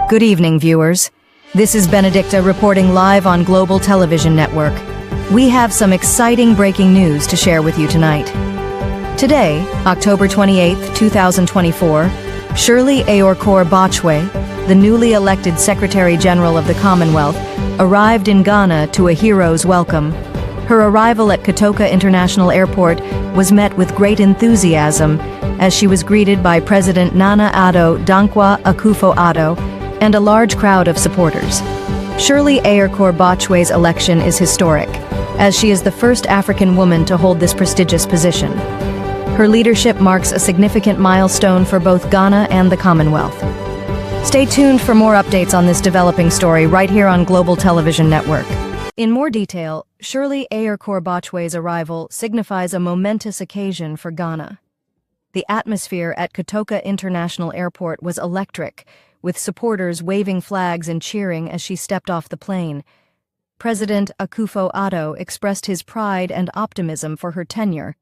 Good evening, viewers. This is Benedicta reporting live on Global Television Network. We have some exciting breaking news to share with you tonight. Today, October 28, 2024, Shirley Ayorkor Botchwey, the newly elected Secretary General of the Commonwealth, arrived in Ghana to a hero's welcome. Her arrival at Kotoka International Airport was met with great enthusiasm as she was greeted by President Nana Addo Dankwa Akufo-Addo and a large crowd of supporters. Shirley Ayorkor Botchwey's election is historic, as she is the first African woman to hold this prestigious position. Her leadership marks a significant milestone for both Ghana and the Commonwealth. Stay tuned for more updates on this developing story right here on Global Television Network. In more detail, Shirley Ayorkor Botchwey's arrival signifies a momentous occasion for Ghana. The atmosphere at Kotoka International Airport was electric, with supporters waving flags and cheering as she stepped off the plane. President Akufo-Addo expressed his pride and optimism for her tenure,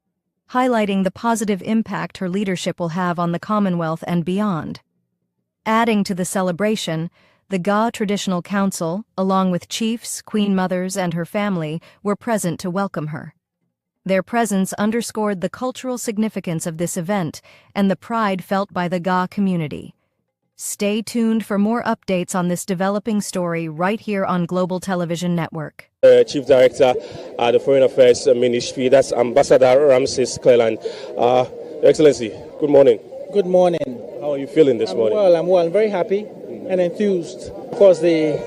highlighting the positive impact her leadership will have on the Commonwealth and beyond. Adding to the celebration, the Ga Traditional Council, along with chiefs, queen mothers, and her family, were present to welcome her. Their presence underscored the cultural significance of this event and the pride felt by the Ga community. Stay tuned for more updates on this developing story right here on Global Television Network. Chief Director at the Foreign Affairs Ministry, that's Ambassador Ramses Cleland. Your Excellency, good morning. Good morning. How are you feeling this morning? I'm well. I'm very happy and enthused. Of course, the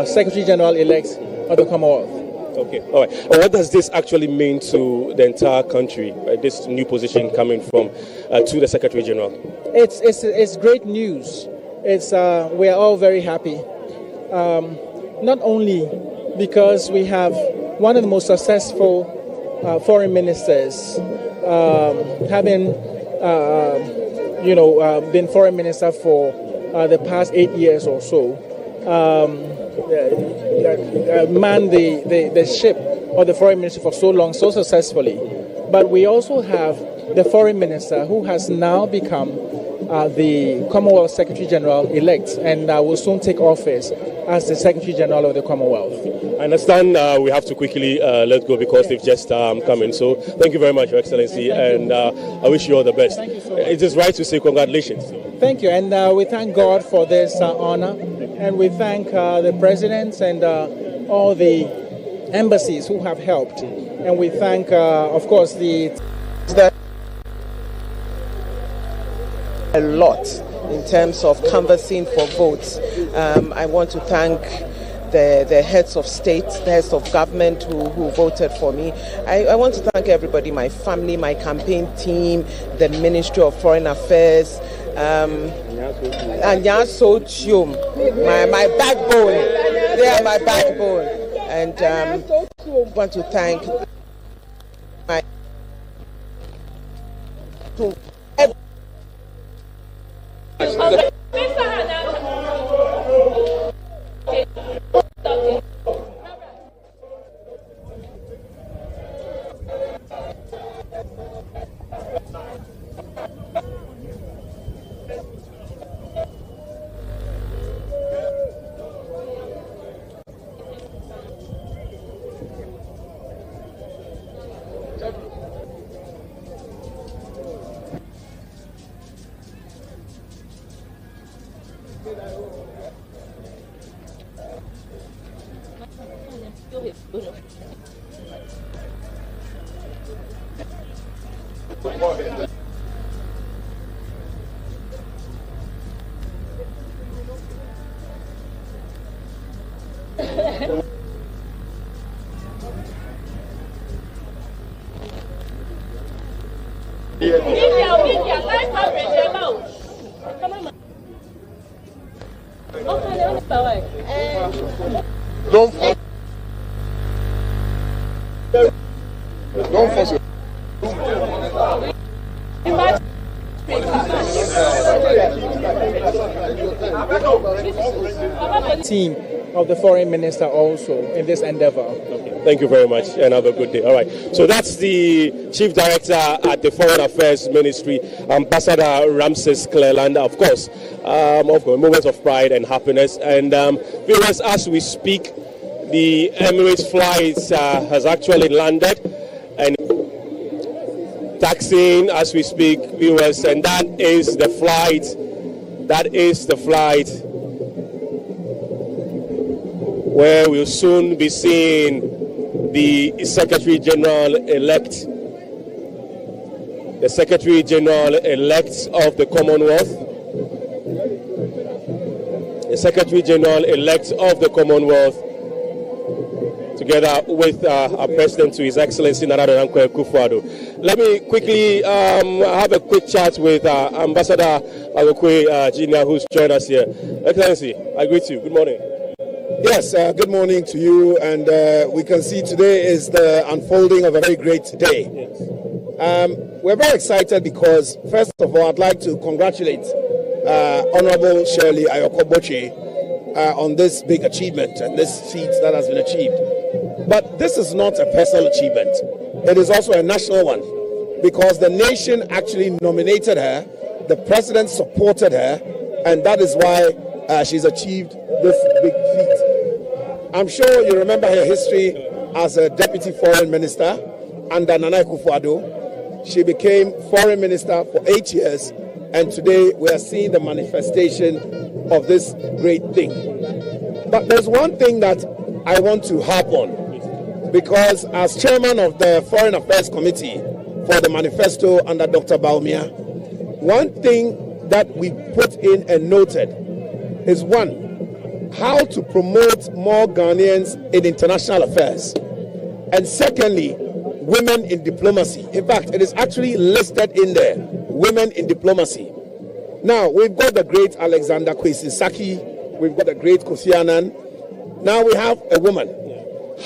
Secretary General-elect of the Commonwealth. Okay, all right. What does this actually mean to the entire country, this new position coming from to the Secretary General? It's great news. We are all very happy. Not only because we have one of the most successful foreign ministers, having been foreign minister for the past 8 years or so. Man the ship of the foreign ministry for so long, so successfully. But we also have the foreign minister who has now become the Commonwealth Secretary General elect and will soon take office as the Secretary General of the Commonwealth. I understand we have to quickly let go because they've just come in. So thank you very much, Your Excellency, and I wish you all the best. Thank you so much. It is right to say congratulations. Thank you, and we thank God for this honor, and we thank the presidents and all the embassies who have helped, and we thank, of course, a lot in terms of canvassing for votes. I want to thank the heads of state, the heads of government who voted for me. I want to thank everybody, my family, my campaign team, the Ministry of Foreign Affairs, and my backbone. They are my backbone. And want to thank my Don't force it. Team of the foreign minister also in this endeavor. Okay. Thank you very much, and have a good day. All right. So that's the Chief Director at the Foreign Affairs Ministry, Ambassador Ramses Cleland. Of course, moments of pride and happiness. And viewers, as we speak, the Emirates flight has actually landed and taxiing as we speak, viewers. And that is the flight. That is the flight where we'll soon be seeing the Secretary General-elect, the Secretary General-elect of the Commonwealth, the Secretary General-elect of the Commonwealth, together with our President, to His Excellency Dankwa Akufo-Addo. Let me quickly have a quick chat with Ambassador Ayorkor Jr., who's joined us here. Excellency, I greet you. Good morning. Yes, good morning to you, and we can see today is the unfolding of a very great day. Yes. We're very excited because, first of all, I'd like to congratulate Honorable Shirley Ayorkor Botchwey on this big achievement and this feat that has been achieved. But this is not a personal achievement. It is also a national one, because the nation actually nominated her, the president supported her, and that is why she's achieved this big feat. I'm sure you remember her history as a deputy foreign minister under Nana Akufo-Addo. She became foreign minister for 8 years, and today we are seeing the manifestation of this great thing. But there's one thing that I want to harp on, because as chairman of the Foreign Affairs Committee for the manifesto under Dr. Baumia, one thing that we put in and noted is, one, how to promote more Ghanaians in international affairs, and secondly, women in diplomacy. In fact, it is actually listed in there, women in diplomacy. Now, we've got the great Alexander Kwesi Saki, we've got the great Kofi Annan. Now we have a woman.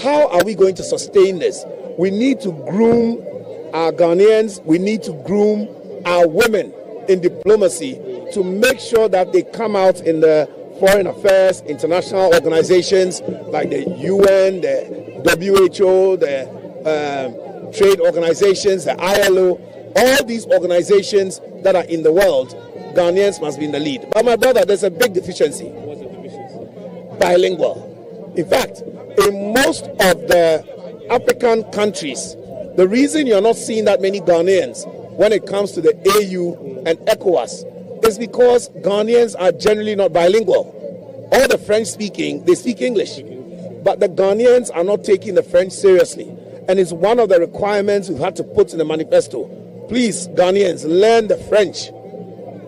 How are we going to sustain this? We need to groom our Ghanaians, we need to groom our women in diplomacy to make sure that they come out in the foreign affairs, international organizations like the UN, the WHO, the trade organizations, the ILO, all these organizations that are in the world, Ghanaians must be in the lead. But my brother, there's a big deficiency. What's the deficiency? Bilingual. In fact, in most of the African countries, the reason you're not seeing that many Ghanaians when it comes to the AU and ECOWAS is because Ghanaians are generally not bilingual. All the French speaking, they speak English. But the Ghanaians are not taking the French seriously. And it's one of the requirements we've had to put in the manifesto. Please, Ghanaians, learn the French,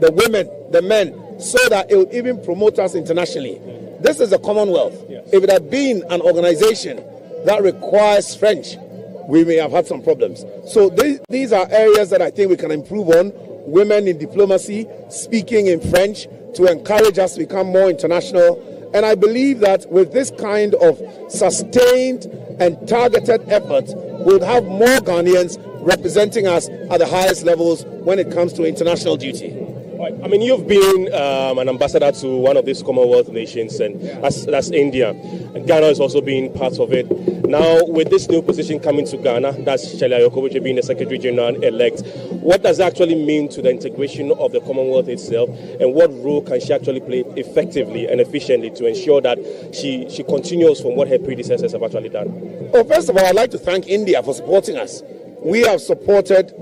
the women, the men, so that it will even promote us internationally. This is the Commonwealth. Yes. If it had been an organization that requires French, we may have had some problems. So these are areas that I think we can improve on. Women in diplomacy, speaking in French, to encourage us to become more international. And I believe that with this kind of sustained and targeted effort, we'll have more Ghanaians representing us at the highest levels when it comes to international duty. Right. I mean, you've been an ambassador to one of these Commonwealth nations, and that's India. And Ghana has also been part of it. Now, with this new position coming to Ghana, that's Shirley Ayorkor Botchwey being the Secretary General-elect, what does that actually mean to the integration of the Commonwealth itself, and what role can she actually play effectively and efficiently to ensure that she continues from what her predecessors have actually done? Well, first of all, I'd like to thank India for supporting us. We have supported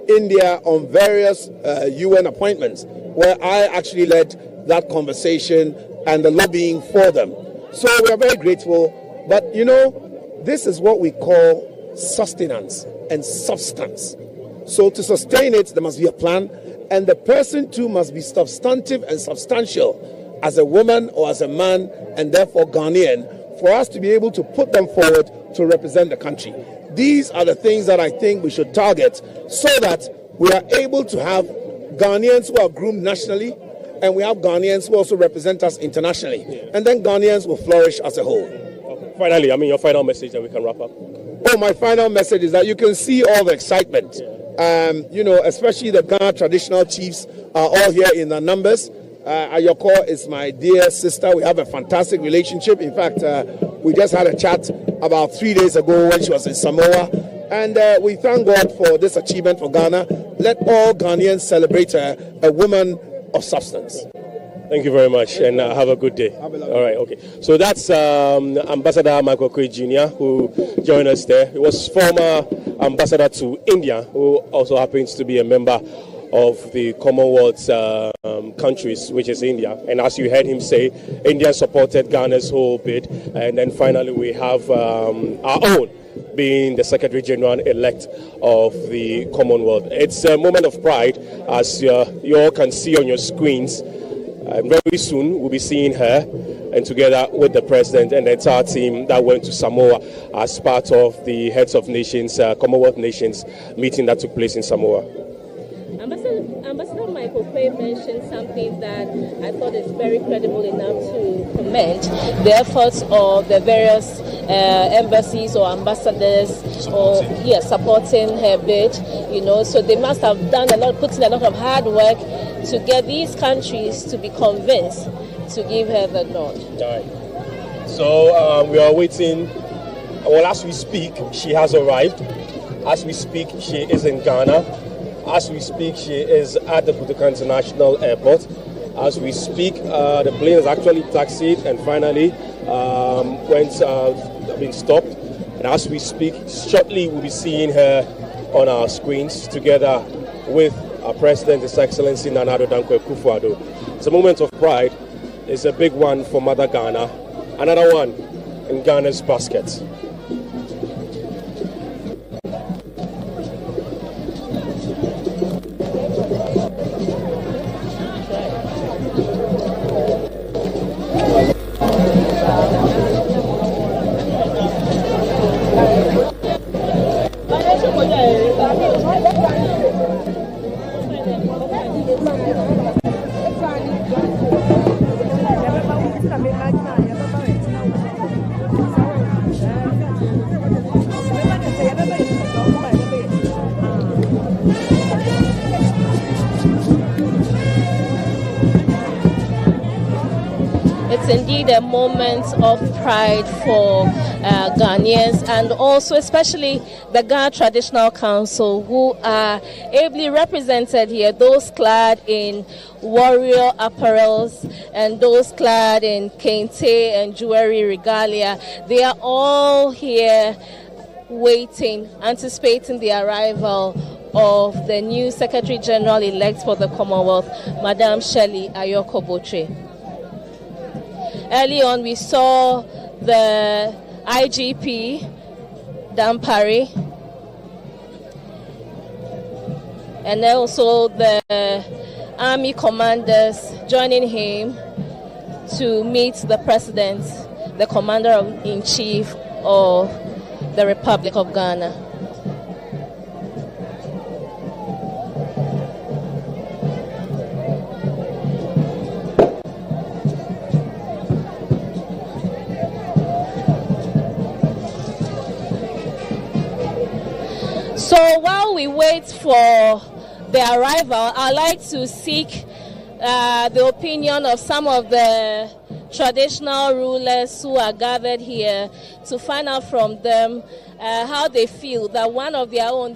India on various UN appointments where I actually led that conversation and the lobbying for them. So we are very grateful. But, you know, this is what we call sustenance and substance. So to sustain it, there must be a plan. And the person too must be substantive and substantial as a woman or as a man, and therefore Ghanaian, for us to be able to put them forward to represent the country. These are the things that I think we should target so that we are able to have Ghanaians who are groomed nationally, and we have Ghanaians who also represent us internationally. Yeah. And then Ghanaians will flourish as a whole. Okay. Finally, your final message that we can wrap up. Oh, my final message is that you can see all the excitement. Yeah. Especially the Ghana traditional chiefs are all here in the numbers. Ayorkor is my dear sister. We have a fantastic relationship. In fact, We just had a chat about 3 days ago when she was in Samoa. And we thank God for this achievement for Ghana. Let all Ghanaians celebrate her, a woman of substance. Thank you very much, and have a good day. All right, okay. So that's Ambassador Michael Quaid Jr., who joined us there. He was former ambassador to India, who also happens to be a member of the Commonwealth countries, which is India. And as you heard him say, India supported Ghana's whole bid. And then finally we have our own being the Secretary General elect of the Commonwealth. It's a moment of pride, as you all can see on your screens. Very soon we'll be seeing her, and together with the President and the entire team that went to Samoa as part of the Heads of Nations, Commonwealth Nations meeting that took place in Samoa. Ambassador Michael Quaid mentioned something that I thought is very credible enough to commend: the efforts of the various embassies or ambassadors supporting her bid. So they must have put in a lot of hard work to get these countries to be convinced to give her the nod. Right. So we are waiting. Well, as we speak, she has arrived. As we speak, she is in Ghana. As we speak, she is at the Kotoka International Airport. As we speak, the plane is actually taxied and finally been stopped. And as we speak, shortly we'll be seeing her on our screens together with our President, His Excellency Nana Addo Dankwa Akufo-Addo. It's a moment of pride. It's a big one for Mother Ghana. Another one in Ghana's basket. It's indeed a moment of pride for Ghanaians, and also especially the Ghana Traditional Council, who are ably represented here, those clad in warrior apparels and those clad in kente and jewelry regalia. They are all here waiting, anticipating the arrival of the new Secretary General elect for the Commonwealth, Madam Shirley Ayorkor Botchwey. Early on, we saw the IGP, Dankwa, and also the army commanders joining him to meet the President, the Commander-in-Chief of the Republic of Ghana. So while we wait for the arrival, I'd like to seek the opinion of some of the traditional rulers who are gathered here to find out from them how they feel that one of their own,